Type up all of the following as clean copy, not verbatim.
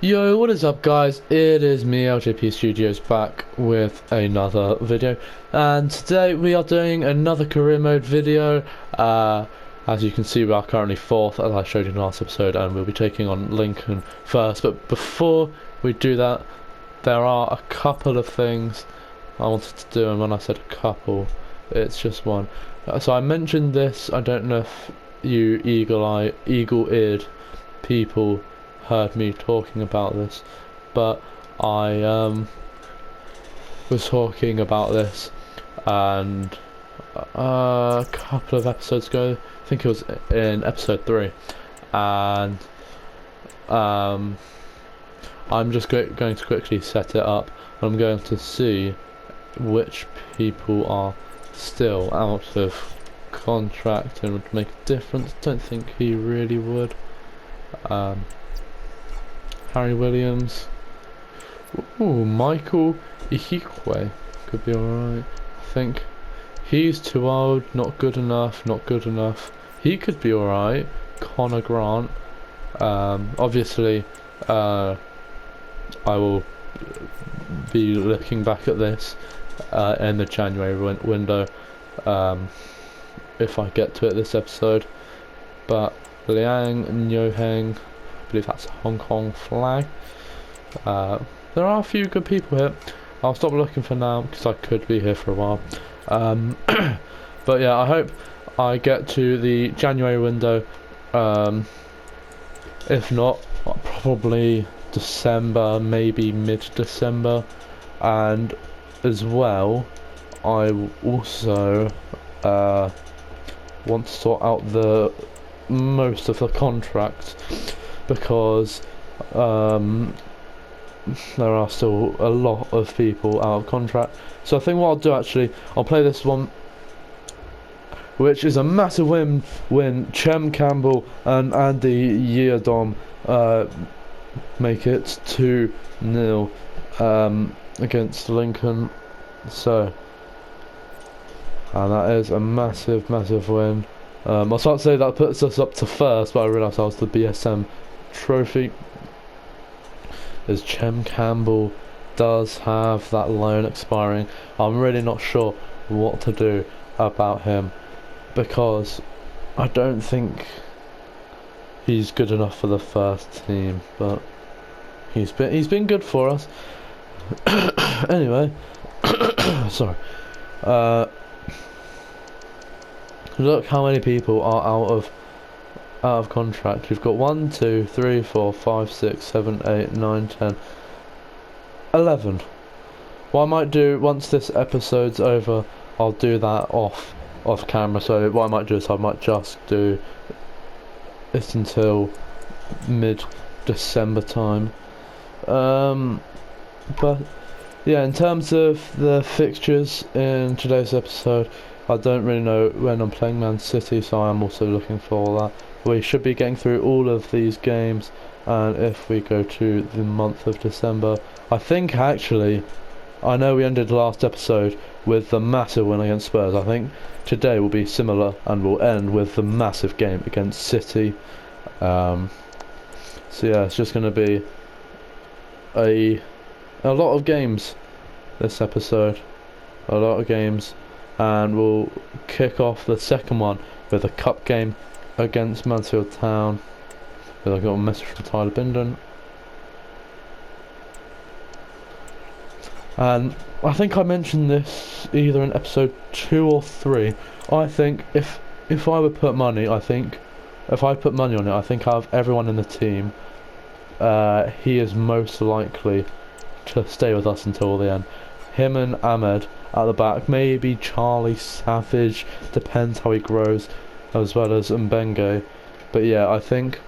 Yo, what is up guys? It is me, LJP Studios, back with another video, and today we are doing another career mode video. As you can see, we are currently 4th, as I showed you in the last episode, and we'll be taking on Lincoln first. But before we do that, there are a couple of things I wanted to do, and when I said a couple, it's just one. So I mentioned this, I don't know if you eagle-eared people heard me talking about this, but I was talking about this and a couple of episodes ago, I think it was in episode 3, and I'm just going to quickly set it up. I'm going to see which people are still out of contract and would make a difference. Don't think he really would. Harry Williams. Ooh, Michael Ihikwe could be alright. I think he's too old, not good enough, not good enough. He could be alright. Connor Grant. Obviously, I will be looking back at this in the January window if I get to it this episode. But Liang Nyoheng, I believe that's a Hong Kong flag. There are a few good people here. I'll stop looking for now because I could be here for a while. But yeah, I hope I get to the January window. If not, probably December, maybe mid-December. And as well, I also want to sort out the most of the contracts, because there are still a lot of people out of contract. So I think what I'll do, actually, I'll play this one, which is a massive win when Chem Campbell and Andy Yeadom make it 2-0 against Lincoln. So, and that is a massive win. I was about to say that puts us up to first, but I realised that was the BSM trophy, as Chem Campbell does have that loan expiring. I'm really not sure what to do about him, because I don't think he's good enough for the first team, but he's been good for us. Anyway, sorry. Look how many people are out of contract. We've got 1, 2, 3, 4, 5, 6, 7, 8, 9, 10, 11. What I might do once this episode's over, I'll do that off camera. So what I might do is I might just do this until mid-December time. But yeah, in terms of the fixtures in today's episode, I don't really know when I'm playing Man City, so I'm also looking for that. We should be getting through all of these games, and if we go to the month of December, I think actually, I know we ended the last episode with the massive win against Spurs. I think today will be similar, and we'll end with the massive game against City. So yeah, it's just going to be a lot of games this episode, a lot of games. And we'll kick off the second one with a cup game against Mansfield Town. I got a message from Tyler Binden, and I think I mentioned this either in episode 2 or 3. I think if I would put money, if I put money on it, I think out of everyone in the team, he is most likely to stay with us until the end. Him and Ahmed at the back, maybe Charlie Savage, depends how he grows, as well as Mbenge. But yeah, I think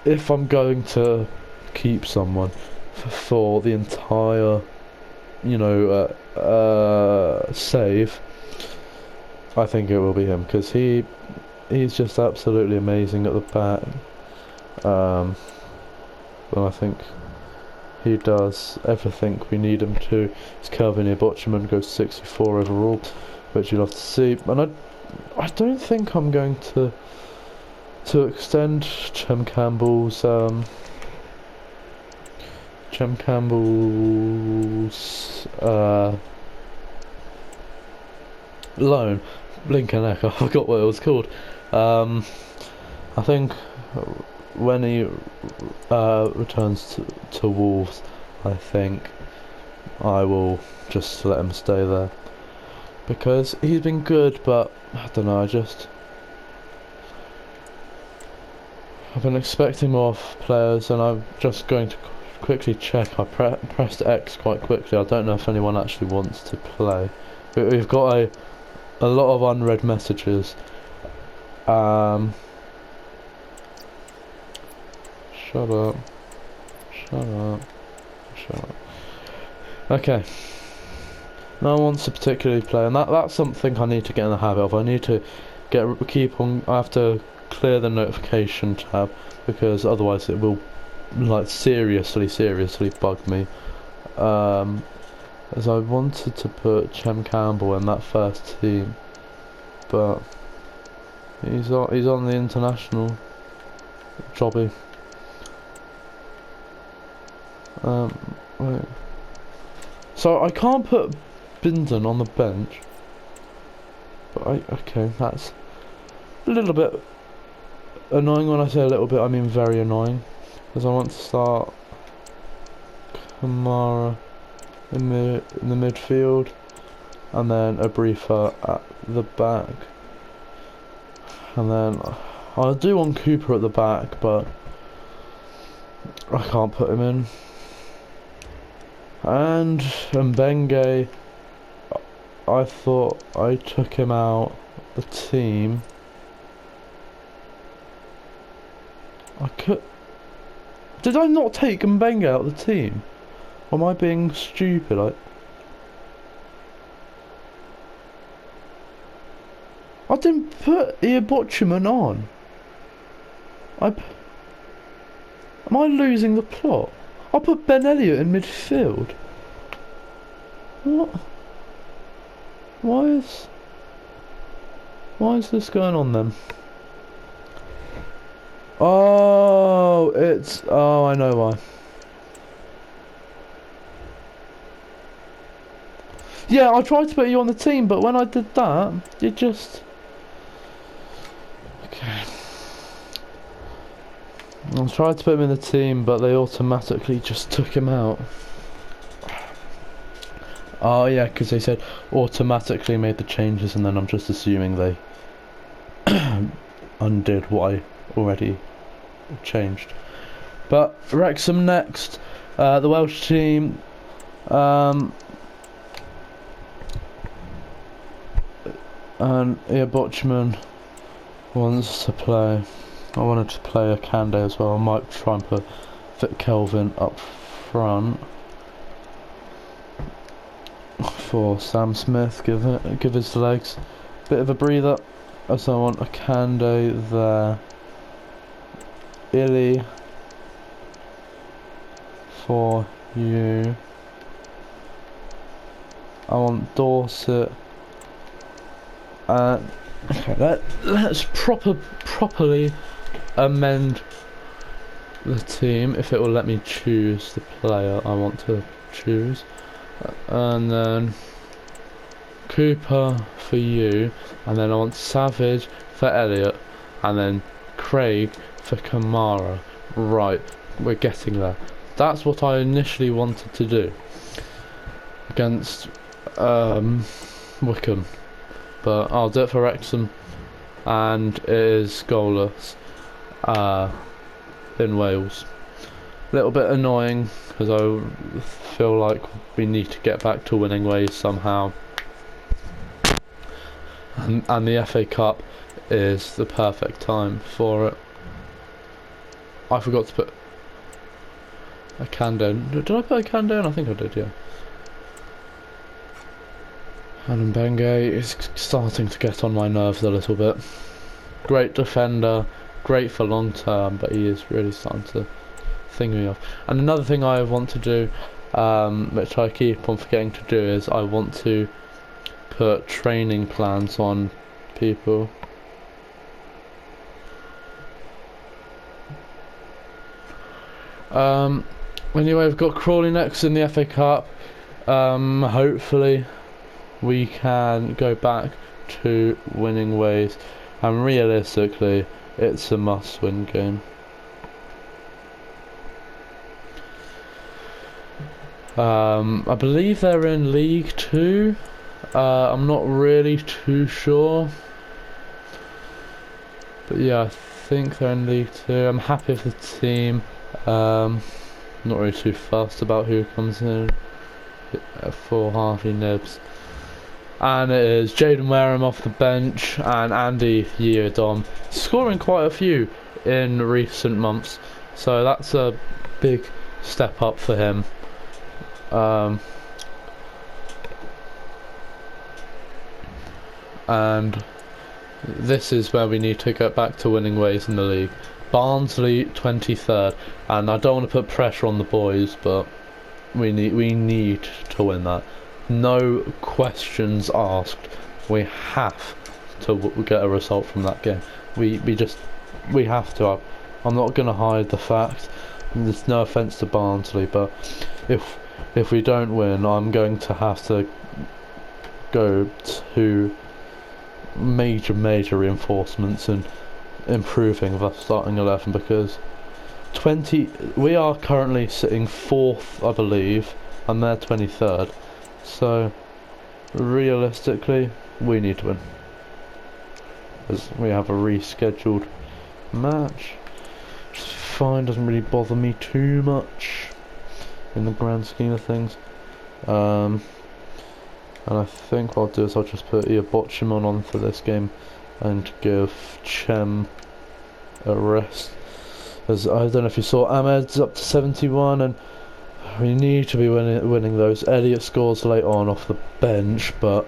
if I'm going to keep someone for the entire, save, I think it will be him, because he's just absolutely amazing at the back. And I think he does everything we need him to. His Kelvin Bochum goes 64 overall, which you'll have to see. And I don't think I'm going to extend Chem Campbell's Chem Campbell's loan, Lincoln Eck, I forgot what it was called. I think when he returns to Wolves, I think I will just let him stay there, because he's been good, but I don't know, I've been expecting more players, and I'm just going to quickly check. I pressed X quite quickly. I don't know if anyone actually wants to play. We've got a lot of unread messages. Shut up. Shut up. Shut up. Okay. No one wants to particularly play, and that's something I need to get in the habit of. I need to I have to clear the notification tab, because otherwise it will like seriously bug me. As I wanted to put Chem Campbell in that first team, but he's on the international jobby. Wait. So I can't put Binden on the bench, but okay, that's a little bit annoying. When I say a little bit, I mean very annoying, because I want to start Kamara in the midfield, and then a briefer at the back, and then I do want Cooper at the back, but I can't put him in. And Mbenge, I thought I took him out the team. Did I not take Mbenge out of the team? Or am I being stupid? I didn't put Ian on. Am I losing the plot? I put Ben Elliott in midfield. What? Why is this going on then? Oh, I know why. Yeah, I tried to put you on the team, but when I did that, it just... Okay. I tried to put him in the team, but they automatically just took him out. Oh yeah, because they said automatically made the changes, and then I'm just assuming they undid what I already changed. But Wrexham next, the Welsh team. And Botchman wants to play. I wanted to play a Kande as well. I might try and fit Kelvin up front for Sam Smith. Give his legs a bit of a breather. So I want a Kande there. Illy for you. I want Dorset. Okay, let's properly amend the team, if it will let me choose the player I want to choose. And then Cooper for you, and then I want Savage for Elliott, and then Craig for Kamara. Right, we're getting there. That's what I initially wanted to do against Wickham. But I'll do it for Wrexham, and it is goalless in Wales. A little bit annoying, because I feel like we need to get back to winning ways somehow. And the FA Cup is the perfect time for it. I forgot to put a Kande. Did I put a Kande in? I think I did, yeah. And Mbenge is starting to get on my nerves a little bit. Great defender, great for long term, but he is really starting to thing me off. And another thing I want to do, which I keep on forgetting to do, is I want to put training plans on people. Anyway, we've got Crawley next in the FA Cup. Hopefully we can go back to winning ways, and realistically it's a must-win game. I believe they're in League 2. I'm not really too sure, but yeah, I think they're in League 2. I'm happy with the team. Not really too fussed about who comes in for Harvey Nibs. And it is Jaden Wareham off the bench and Andy Yeardom scoring quite a few in recent months, so that's a big step up for him. And this is where we need to get back to winning ways in the league. Barnsley 23rd, and I don't want to put pressure on the boys, but we need to win that. No questions asked. We have to get a result from that game. We have to. I'm not going to hide the fact. There's no offence to Barnsley, but if we don't win, I'm going to have to go to major reinforcements and improving the starting 11, because we are currently sitting 4th, I believe, and they're 23rd. So realistically, we need to win, as we have a rescheduled match. Which is fine, doesn't really bother me too much in the grand scheme of things. And I think what I'll do is I'll just put Iabotchimon on for this game and give Chem a rest. As I don't know if you saw, Ahmed's up to 71, and we need to be winning those. Elliot scores late on off the bench, but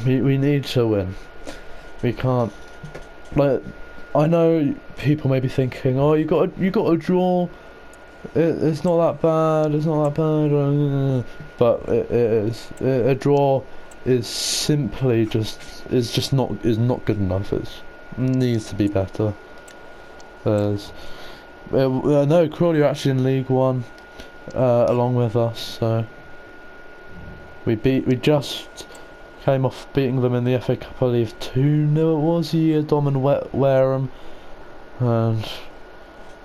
we need to win. We can't. Like, I know people may be thinking, oh, you got a draw. It's not that bad. It's not that bad. But it is. A draw is simply is not good enough. It needs to be better. No, Crawley are actually in League 1 along with us, so we just came off beating them in the FA Cup, I believe 2-0 it was, Yeardom and Wareham, and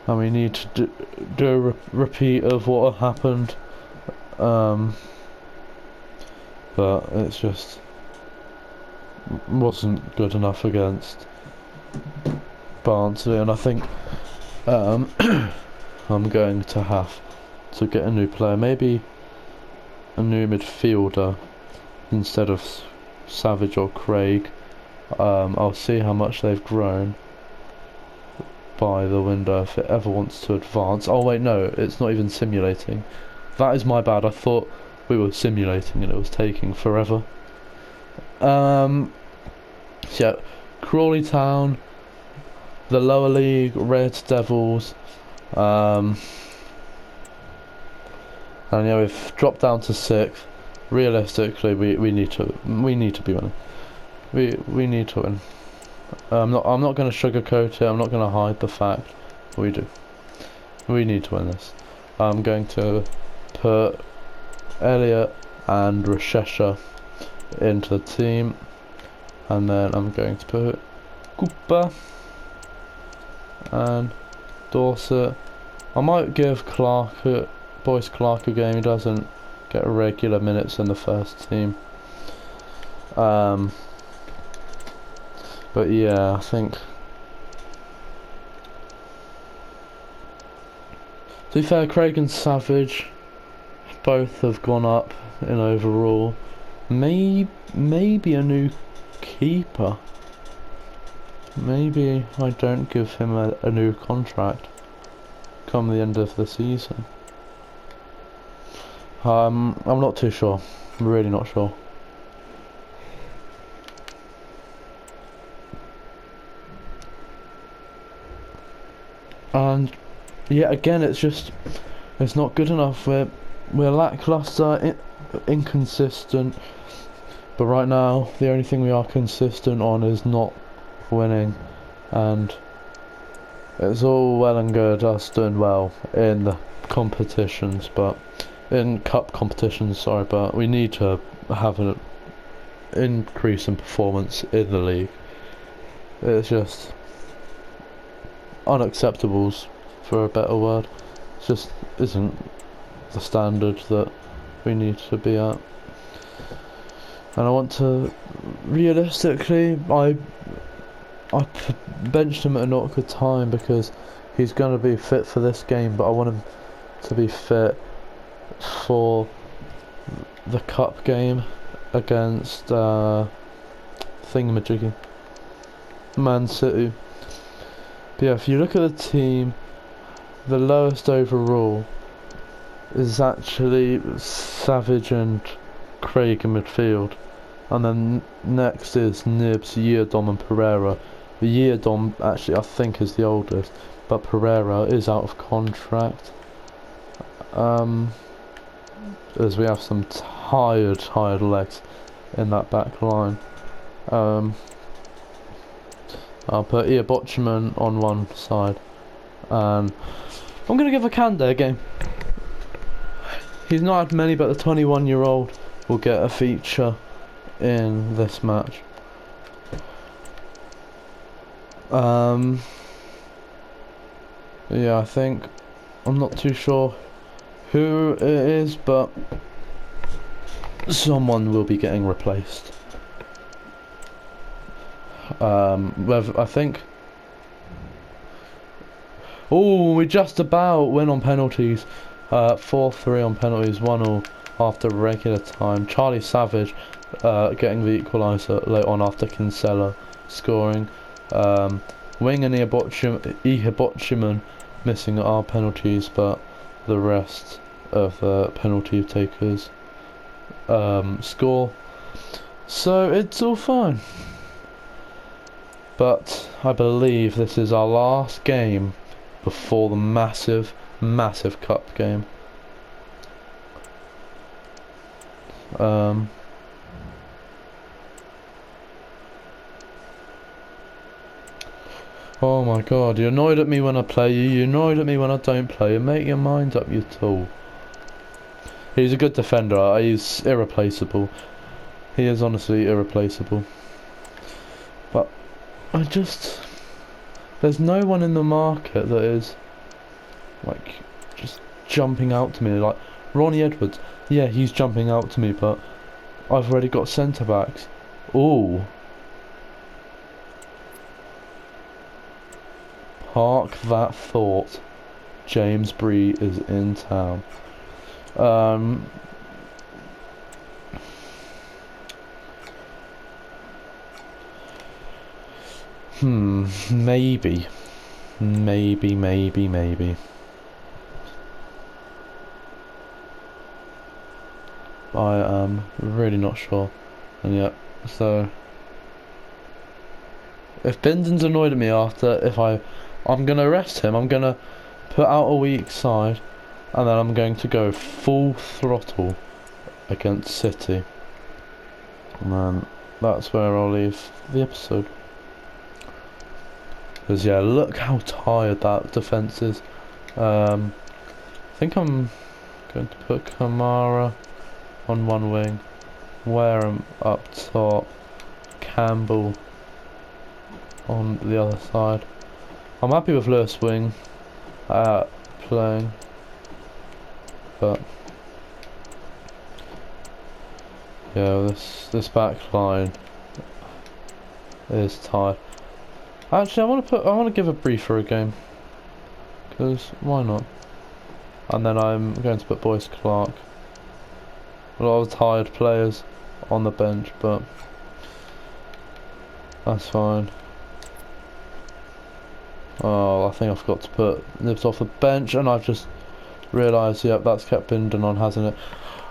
we need to do a repeat of what happened, but it's just wasn't good enough against Barnsley, and I think I'm going to have to get a new player, maybe a new midfielder instead of Savage or Craig. I'll see how much they've grown by the window if it ever wants to advance. Oh wait, no, it's not even simulating. That is my bad. I thought we were simulating and it was taking forever. So yeah, Crawley Town, the lower league, Red Devils, and yeah, we've dropped down to 6th. Realistically, we need to be winning. We need to win. I'm not going to sugarcoat it. I'm not going to hide the fact. We do. We need to win this. I'm going to put Elliot and Rashesha into the team, and then I'm going to put Cooper and Dorset. I might give Boyce Clark a game. He doesn't get regular minutes in the first team. But yeah, I think, to be fair, Craig and Savage both have gone up in overall. Maybe a new keeper. Maybe I don't give him a new contract come the end of the season. I'm not too sure. I'm really not sure. And yeah, again, it's not good enough. We're lackluster, inconsistent. But right now, the only thing we are consistent on is not winning, and It's all well and good us doing well in the competitions, but in cup competitions, sorry, but we need to have an increase in performance in the league. It's just unacceptable, for a better word. It just isn't the standard that we need to be at. And I want to, realistically, I benched him at an awkward time because he's going to be fit for this game, but I want him to be fit for the cup game against thingamajiggy Man City. But yeah, if you look at the team, the lowest overall is actually Savage and Craig in midfield, and then next is Nibs, Yeardom and Pereira. The Yeardom actually I think is the oldest, but Pereira is out of contract. As we have some tired legs in that back line. I'll put Iabotchiman on one side, and I'm going to give Akande a game. He's not had many, but the 21-year-old will get a feature in this match. Yeah, I think, I'm not too sure who it is, but someone will be getting replaced. I think. Oh, we just about win on penalties. 4-3 on penalties, 1-1 after regular time. Charlie Savage getting the equaliser late on after Kinsella scoring. Wing and Iabotchiman missing our penalties, but the rest of the penalty takers score. So it's all fine. But I believe this is our last game before the massive cup game. Oh my god, you're annoyed at me when I play you, you're annoyed at me when I don't play you. Make your mind up, you tool. He's a good defender, he's irreplaceable. He is honestly irreplaceable. But there's no one in the market that is like just jumping out to me. Like Ronnie Edwards, yeah, he's jumping out to me, but I've already got centre backs. Ooh. Park that thought. James Bree is in town. Maybe. I am really not sure. And yeah, so if Binden's annoyed at me after, I'm gonna arrest him, I'm gonna put out a weak side, and then I'm going to go full throttle against City. And then that's where I'll leave the episode. Because yeah, look how tired that defence is. I think I'm going to put Kamara on one wing, Wareham up top, Campbell on the other side. I'm happy with Lewis wing playing, but yeah, this back line is tired. Actually, I want to give a briefer a game, because why not? And then I'm going to put Boyce Clark. A lot of tired players on the bench, but that's fine. Oh, I think I forgot to put Nibs off the bench, and I've just realised, yep, that's kept Binden on, hasn't it?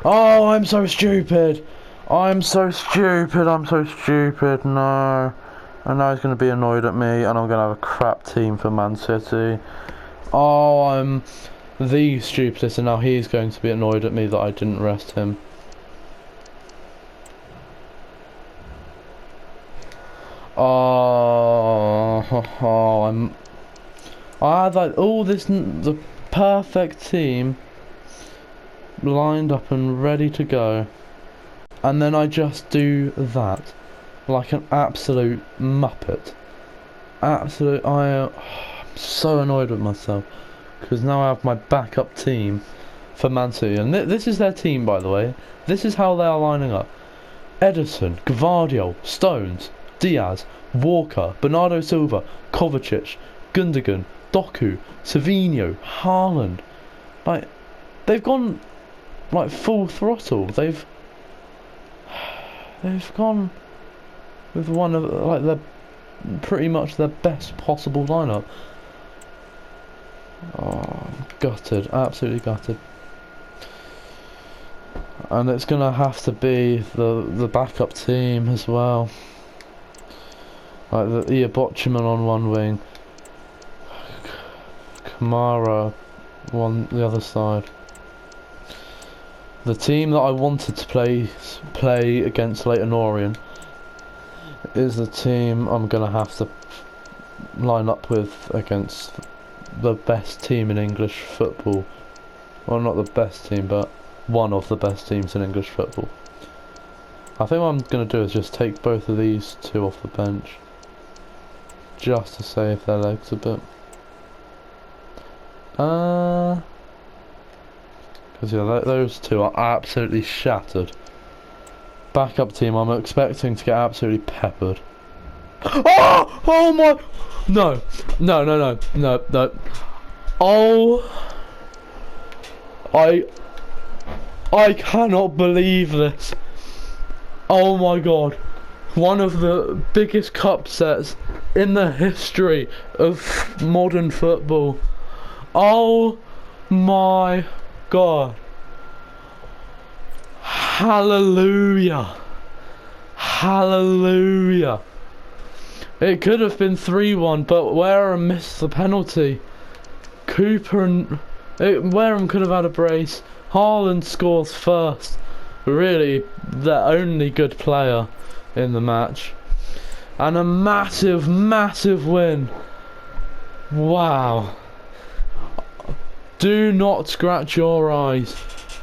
Oh, I'm so stupid! I'm so stupid, no. And now he's going to be annoyed at me, and I'm going to have a crap team for Man City. Oh, I'm the stupidest, and now he's going to be annoyed at me that I didn't rest him. Oh, I'm I had like all the perfect team lined up and ready to go, and then I just do that like an absolute muppet. I'm so annoyed with myself because now I have my backup team for Man City, and this is their team, by the way. This is how they are lining up: Edison, Gvardiol, Stones, Diaz, Walker, Bernardo Silva, Kovacic, Gundogan, Doku, Savinho, Haaland. Like, they've gone like full throttle. They've gone with one of like their pretty much their best possible lineup. Oh, gutted, absolutely gutted. And it's gonna have to be the backup team as well. Like the Iabotchiman on one wing, Kamara on the other side. The team that I wanted to play against Leyton Orient is the team I'm gonna have to line up with against the best team in English football. Well, not the best team, but one of the best teams in English football. I think what I'm gonna do is just take both of these two off the bench, just to save their legs a bit. Because yeah, those two are absolutely shattered. Backup team, I'm expecting to get absolutely peppered. Oh! Oh my! No! No, no, no, no, no. Oh! I cannot believe this. Oh my god. One of the biggest cup sets in the history of modern football. Oh my god. Hallelujah. Hallelujah. It could have been 3-1, but Wareham missed the penalty. Wareham could have had a brace. Haaland scores first. Really, the only good player in the match. And a massive, massive win. Wow. Do not scratch your eyes.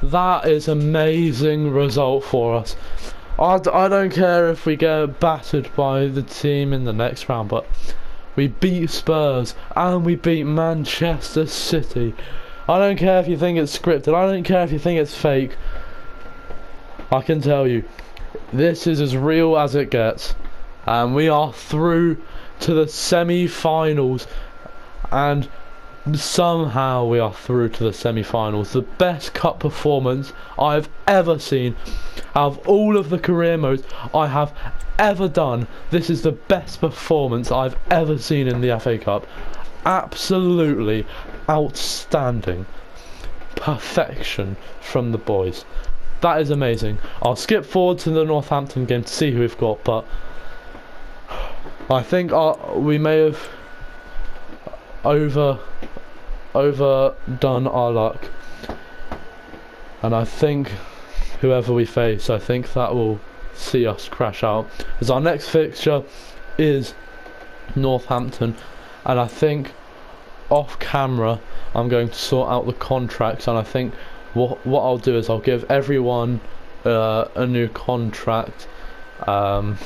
That is amazing result for us. I don't care if we get battered by the team in the next round, but we beat Spurs and we beat Manchester City. I don't care if you think it's scripted. I don't care if you think it's fake. I can tell you, this is as real as it gets. And we are through to the semi-finals. And somehow we are through to the semi-finals. The best cup performance I've ever seen out of all of the career modes I have ever done. This is the best performance I've ever seen in the FA Cup. Absolutely outstanding. Perfection from the boys. That is amazing. I'll skip forward to the Northampton game to see who we've got, but I think we may have overdone our luck, and I think whoever we face, I think that will see us crash out, as our next fixture is Northampton. And I think off camera I'm going to sort out the contracts, and I think what I'll do is I'll give everyone a new contract, but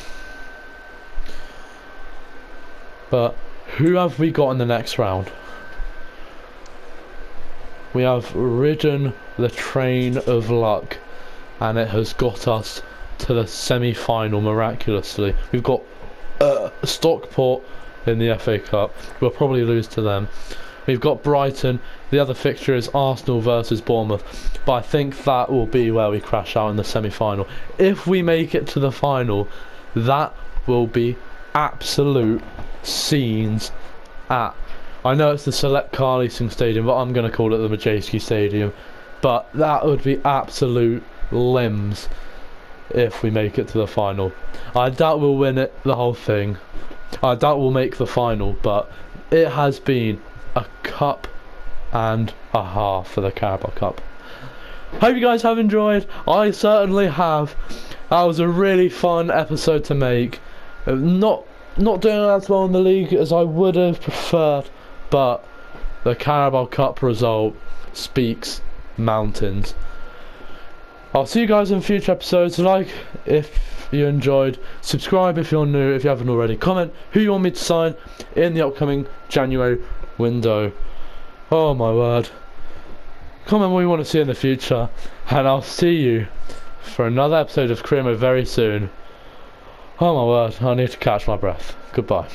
who have we got in the next round? We have ridden the train of luck, and it has got us to the semi-final miraculously. We've got Stockport in the FA Cup. We'll probably lose to them. We've got Brighton. The other fixture is Arsenal versus Bournemouth, but I think that will be where we crash out in the semi-final. If we make it to the final, that will be absolute scenes at, I know it's the Select Car Leasing Stadium, but I'm going to call it the Majewski Stadium. But that would be absolute limbs if we make it to the final. I doubt we'll win it, the whole thing. I doubt we'll make the final, but it has been a cup and a half for the Carabao Cup. Hope you guys have enjoyed. I certainly have. That was a really fun episode to make. Not doing as well in the league as I would have preferred, but The Carabao Cup result speaks mountains. I'll see you guys in future episodes. Like if you enjoyed, subscribe if you're new, if you haven't already. Comment who you want me to sign in the upcoming January window. Oh my word. Comment what you want to see in the future, and I'll see you for another episode of Career Mode very soon. Oh my word, I need to catch my breath. Goodbye.